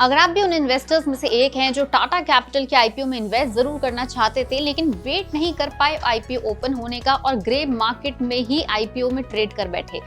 अगर आप भी उन इन्वेस्टर्स में से एक हैं जो टाटा कैपिटल के आईपीओ में इन्वेस्ट जरूर करना चाहते थे लेकिन वेट नहीं कर पाए आईपीओ ओपन होने का और ग्रे मार्केट में ही आईपीओ में ट्रेड कर बैठे,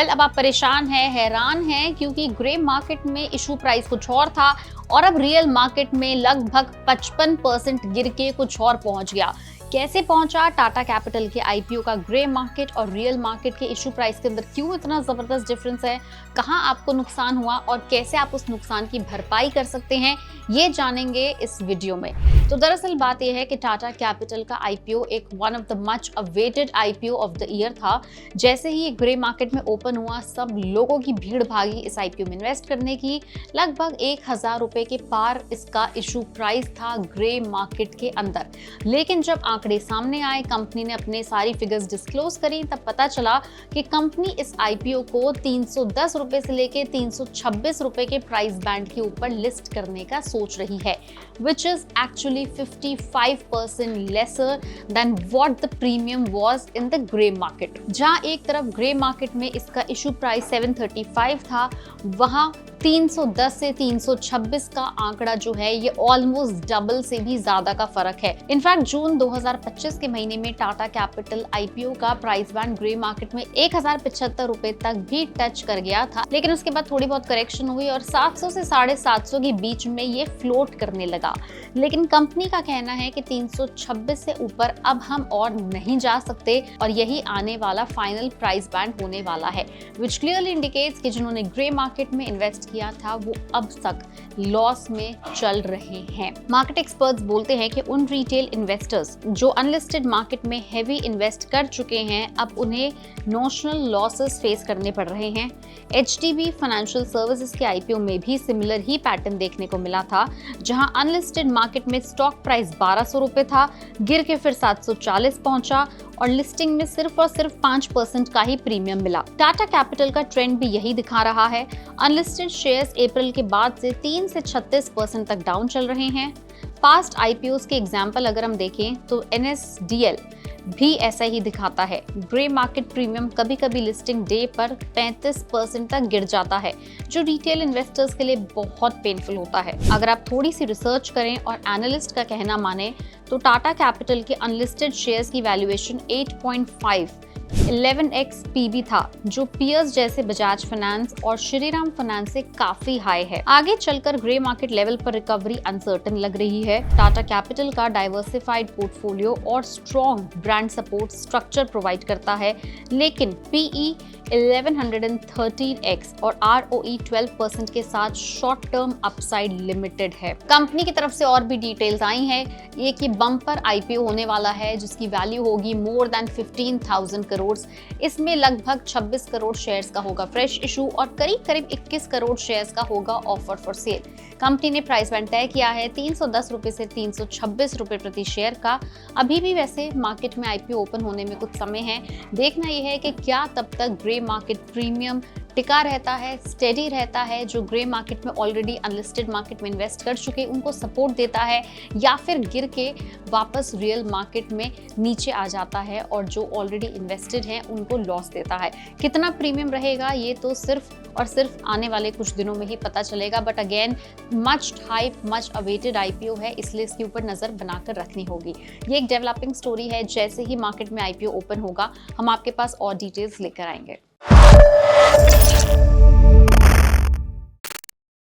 अब आप परेशान हैं, हैरान हैं, क्योंकि ग्रे मार्केट में इशू प्राइस कुछ और था और अब रियल मार्केट में लगभग 55% गिर के कुछ और पहुंच गया। कैसे पहुंचा टाटा कैपिटल के आईपीओ का ग्रे मार्केट और रियल मार्केट के इशू प्राइस के अंदर क्यों इतना जबरदस्त डिफरेंस है, कहां आपको नुकसान हुआ और कैसे आप उस नुकसान की भरपाई कर सकते हैं, ये जानेंगे इस वीडियो में। तो दरअसल बात यह है कि टाटा कैपिटल का आईपीओ एक one of the much awaited IPO of the year था। जैसे ही ग्रे मार्केट में ओपन हुआ, सब लोगों की भीड़ भागी इस आईपीओ में इन्वेस्ट करने की। लगभग 1000 रुपए के पार इसका इशू प्राइस था ग्रे मार्केट के अंदर। लेकिन जब आंकड़े सामने आए, कंपनी ने अपने सारी फिगर्स डिस्क्लोज करी, तब पता चला कि कंपनी इस आईपीओ को 310 रुपए से लेके 326 रुपए के प्राइस बैंड के ऊपर लिस्ट करने का सोच रही है, which is actually 55% lesser than what the premium was in the grey market। जहां एक तरफ ग्रे मार्केट में इसका इशू प्राइस 735 था, वहां 310 से 326 का आंकड़ा जो है ये ऑलमोस्ट डबल से भी ज्यादा का फर्क है। इनफैक्ट जून 2025 के महीने में टाटा कैपिटल आईपीओ का प्राइस बैंड ग्रे मार्केट में 1075 रुपए तक भी टच कर गया था, लेकिन उसके बाद थोड़ी बहुत करेक्शन हुई और 700 से 750 के बीच में ये फ्लोट करने लगा। लेकिन कंपनी का कहना है कि 326 से ऊपर अब हम और नहीं जा सकते और यही आने वाला फाइनल प्राइस बैंड होने वाला है, विच क्लियरली इंडिकेट्स कि जिन्होंने ग्रे मार्केट में इन्वेस्ट किया था वो अब तक लॉस में चल रहे हैं। मार्केट एक्सपर्ट्स बोलते हैं कि उन रिटेल इन्वेस्टर्स जो अनलिस्टेड मार्केट में हेवी इन्वेस्ट कर चुके हैं, अब उन्हें नोशनल लॉसेस फेस करने पड़ रहे हैं। एचडीबी फाइनेंशियल सर्विसेज के आईपीओ में भी सिमिलर ही पैटर्न देखने को मिला था, जहां अनलिस्टेड मार्केट में स्टॉक प्राइस 1200 रुपए था, गिर के फिर 740 पहुंचा और लिस्टिंग में सिर्फ और सिर्फ 5% का ही प्रीमियम मिला। टाटा कैपिटल का ट्रेंड भी यही दिखा रहा है। अनलिस्टेड शेयर्स अप्रैल के बाद से 3 से 36% तक डाउन चल रहे हैं। पास्ट आईपीओस के एग्जाम्पल अगर हम देखें तो एनएसडीएल भी ऐसा ही दिखाता है। ग्रे मार्केट प्रीमियम कभी कभी लिस्टिंग डे पर 35% तक गिर जाता है, जो रिटेल इन्वेस्टर्स के लिए बहुत पेनफुल होता है। अगर आप थोड़ी सी रिसर्च करें और एनालिस्ट का कहना माने तो टाटा कैपिटल के अनलिस्टेड शेयर्स की वैल्यूएशन 8.5 11x पीबी था, जो पियर्स जैसे बजाज फाइनेंस और श्रीराम फाइनेंस से काफी हाई है। आगे चलकर ग्रे मार्केट लेवल पर रिकवरी अनसर्टेन लग रही है। टाटा कैपिटल का डाइवर्सिफाइड पोर्टफोलियो और strong brand support structure provide करता है, लेकिन पीई 1113x और ROE 12% के साथ शॉर्ट टर्म अपसाइड लिमिटेड है। कंपनी की तरफ से और भी डिटेल्स आई हैं, ये कि बम्पर आईपीओ होने वाला है जिसकी वैल्यू होगी मोर देन 15,000 करोड़। इसमें लगभग 26 करोड़ शेयर्स का होगा फ्रेश इशू और करीब करीब 21 करोड़ शेयर्स का होगा ऑफर फॉर सेल। कंपनी ने प्राइस बैंड तय किया है 310 रुपए से 326 रुपए प्रति शेयर का। अभी भी वैसे मार्केट में आईपीओ ओपन होने में कुछ समय है, देखना यह है कि क्या तब तक ग्रे मार्केट प्रीमियम टिका रहता है, स्टेडी रहता है, जो ग्रे मार्केट में ऑलरेडी अनलिस्टेड मार्केट में इन्वेस्ट कर चुके उनको सपोर्ट देता है, या फिर गिर के वापस रियल मार्केट में नीचे आ जाता है और जो ऑलरेडी इन्वेस्टेड हैं उनको लॉस देता है। कितना प्रीमियम रहेगा ये तो सिर्फ और सिर्फ आने वाले कुछ दिनों में ही पता चलेगा, but again much hype much awaited IPO है, इसलिए इसके ऊपर नजर बनाकर रखनी होगी। ये एक डेवलपिंग स्टोरी है, जैसे ही मार्केट में आईपीओ ओपन होगा हम आपके पास और डिटेल्स लेकर आएंगे।